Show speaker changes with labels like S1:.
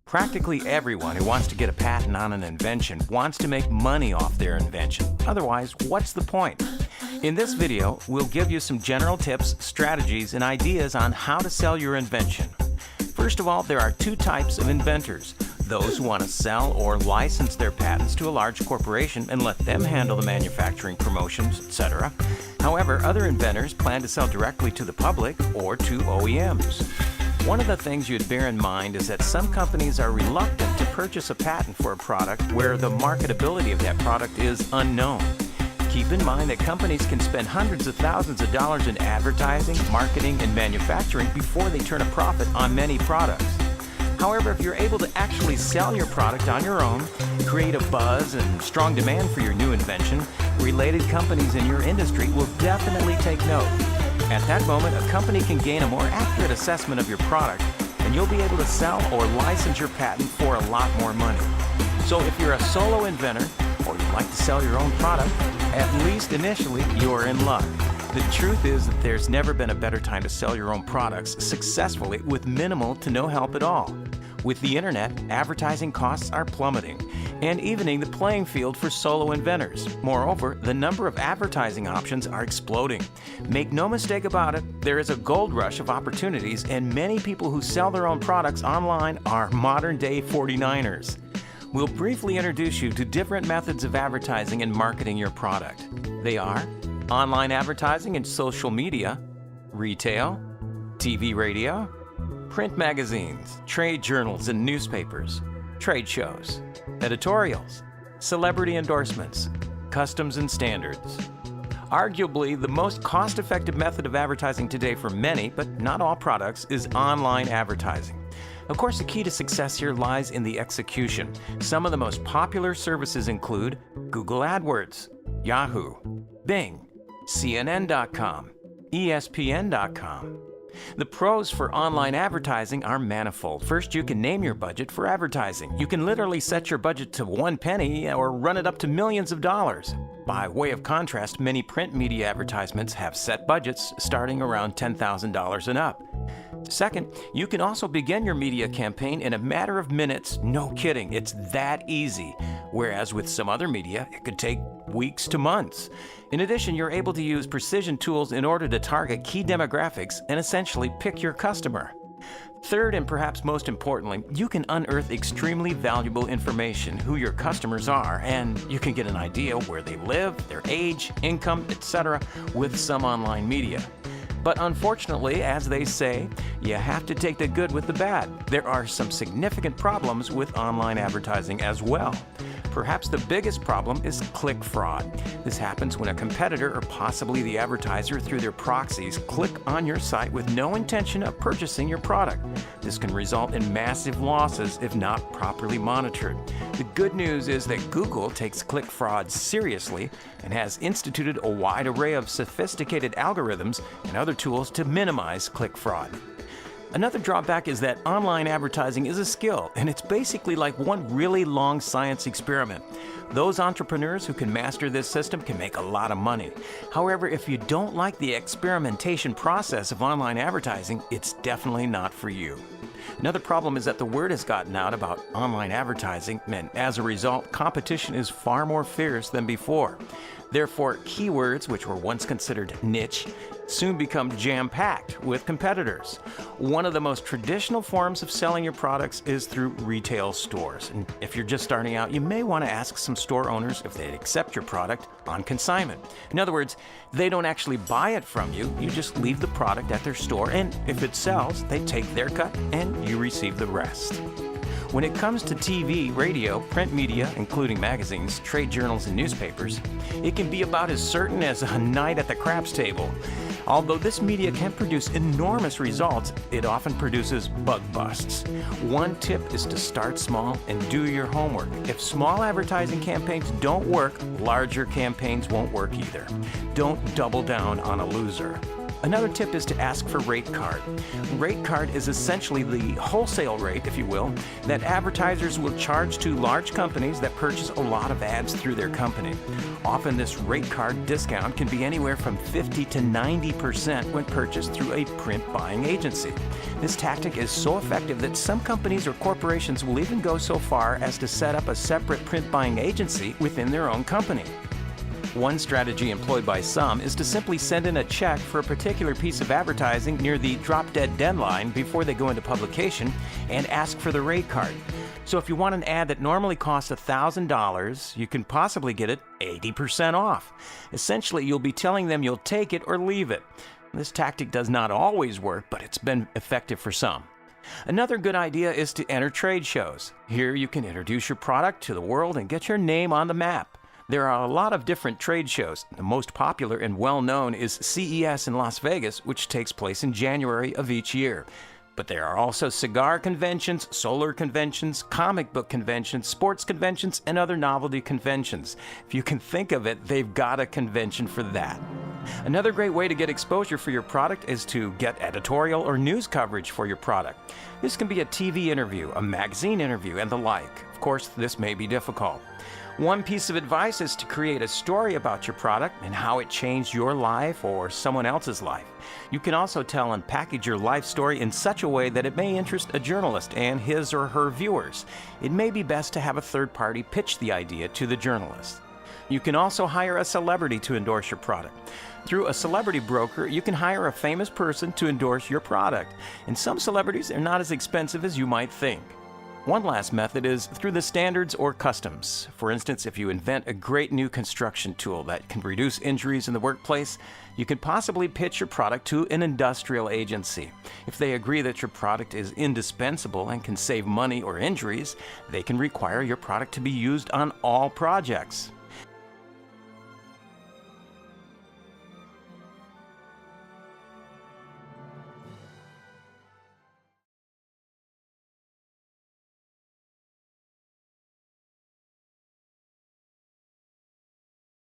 S1: Practically everyone who wants to get a patent on an invention wants to make money off their invention. Otherwise, what's the point? In this video, we'll give you some general tips, strategies, and ideas on how to sell your invention. First of all, there are two types of inventors. Those who want to sell or license their patents to a large corporation and let them handle the manufacturing, promotions, etc. However, other inventors plan to sell directly to the public or to OEMs. One of the things you'd bear in mind is that some companies are reluctant to purchase a patent for a product where the marketability of that product is unknown. Keep in mind that companies can spend hundreds of thousands of dollars in advertising, marketing, and manufacturing before they turn a profit on many products. However, if you're able to actually sell your product on your own, create a buzz and strong demand for your new invention, related companies in your industry will definitely take note. At that moment, a company can gain a more accurate assessment of your product, and you'll be able to sell or license your patent for a lot more money. So if you're a solo inventor, or you'd like to sell your own product, at least initially, you're in luck. The truth is that there's never been a better time to sell your own products successfully with minimal to no help at all. With the internet, advertising costs are plummeting and evening the playing field for solo inventors. Moreover, the number of advertising options are exploding. Make no mistake about it, there is a gold rush of opportunities, and many people who sell their own products online are modern-day 49ers. We'll briefly introduce you to different methods of advertising and marketing your product. They are online advertising and social media, retail, TV, radio, print magazines, trade journals and newspapers, trade shows, editorials, celebrity endorsements, customs and standards. Arguably, the most cost-effective method of advertising today for many, but not all products, is online advertising. Of course, the key to success here lies in the execution. Some of the most popular services include Google AdWords, Yahoo, Bing, CNN.com, ESPN.com. The pros for online advertising are manifold. First, you can name your budget for advertising. You can literally set your budget to 1 penny or run it up to millions of dollars. By way of contrast, many print media advertisements have set budgets starting around $10,000 and up. Second, you can also begin your media campaign in a matter of minutes. No kidding, it's that easy. Whereas with some other media, it could take weeks to months. In addition, you're able to use precision tools in order to target key demographics and essentially pick your customer. Third, and perhaps most importantly, you can unearth extremely valuable information, who your customers are, and you can get an idea where they live, their age, income, etc. with some online media. But unfortunately, as they say, you have to take the good with the bad. There are some significant problems with online advertising as well. Perhaps the biggest problem is click fraud. This happens when a competitor or possibly the advertiser through their proxies click on your site with no intention of purchasing your product. This can result in massive losses if not properly monitored. The good news is that Google takes click fraud seriously and has instituted a wide array of sophisticated algorithms and other tools to minimize click fraud. Another drawback is that online advertising is a skill, and it's basically like one really long science experiment. Those entrepreneurs who can master this system can make a lot of money. However, if you don't like the experimentation process of online advertising, it's definitely not for you. Another problem is that the word has gotten out about online advertising, and as a result, competition is far more fierce than before. Therefore, keywords, which were once considered niche, soon become jam-packed with competitors. One of the most traditional forms of selling your products is through retail stores. And if you're just starting out, you may want to ask some store owners if they'd accept your product on consignment. In other words, they don't actually buy it from you, you just leave the product at their store, and if it sells, they take their cut and you receive the rest. When it comes to TV, radio, print media, including magazines, trade journals, and newspapers, it can be about as certain as a night at the craps table. Although this media can produce enormous results, it often produces bug busts. One tip is to start small and do your homework. If small advertising campaigns don't work, larger campaigns won't work either. Don't double down on a loser. Another tip is to ask for rate card. Rate card is essentially the wholesale rate, if you will, that advertisers will charge to large companies that purchase a lot of ads through their company. Often this rate card discount can be anywhere from 50 to 90% when purchased through a print buying agency. This tactic is so effective that some companies or corporations will even go so far as to set up a separate print buying agency within their own company. One strategy employed by some is to simply send in a check for a particular piece of advertising near the drop-dead deadline before they go into publication and ask for the rate card. So if you want an ad that normally costs $1,000, you can possibly get it 80% off. Essentially, you'll be telling them you'll take it or leave it. This tactic does not always work, but it's been effective for some. Another good idea is to enter trade shows. Here you can introduce your product to the world and get your name on the map. There are a lot of different trade shows. The most popular and well-known is CES in Las Vegas, which takes place in January of each year. But there are also cigar conventions, solar conventions, comic book conventions, sports conventions, and other novelty conventions. If you can think of it, they've got a convention for that. Another great way to get exposure for your product is to get editorial or news coverage for your product. This can be a TV interview, a magazine interview, and the like. Of course, this may be difficult. One piece of advice is to create a story about your product and how it changed your life or someone else's life. You can also tell and package your life story in such a way that it may interest a journalist and his or her viewers. It may be best to have a third party pitch the idea to the journalist. You can also hire a celebrity to endorse your product. Through a celebrity broker, you can hire a famous person to endorse your product. And some celebrities are not as expensive as you might think. One last method is through the standards or customs. For instance, if you invent a great new construction tool that can reduce injuries in the workplace, you could possibly pitch your product to an industrial agency. If they agree that your product is indispensable and can save money or injuries, they can require your product to be used on all projects.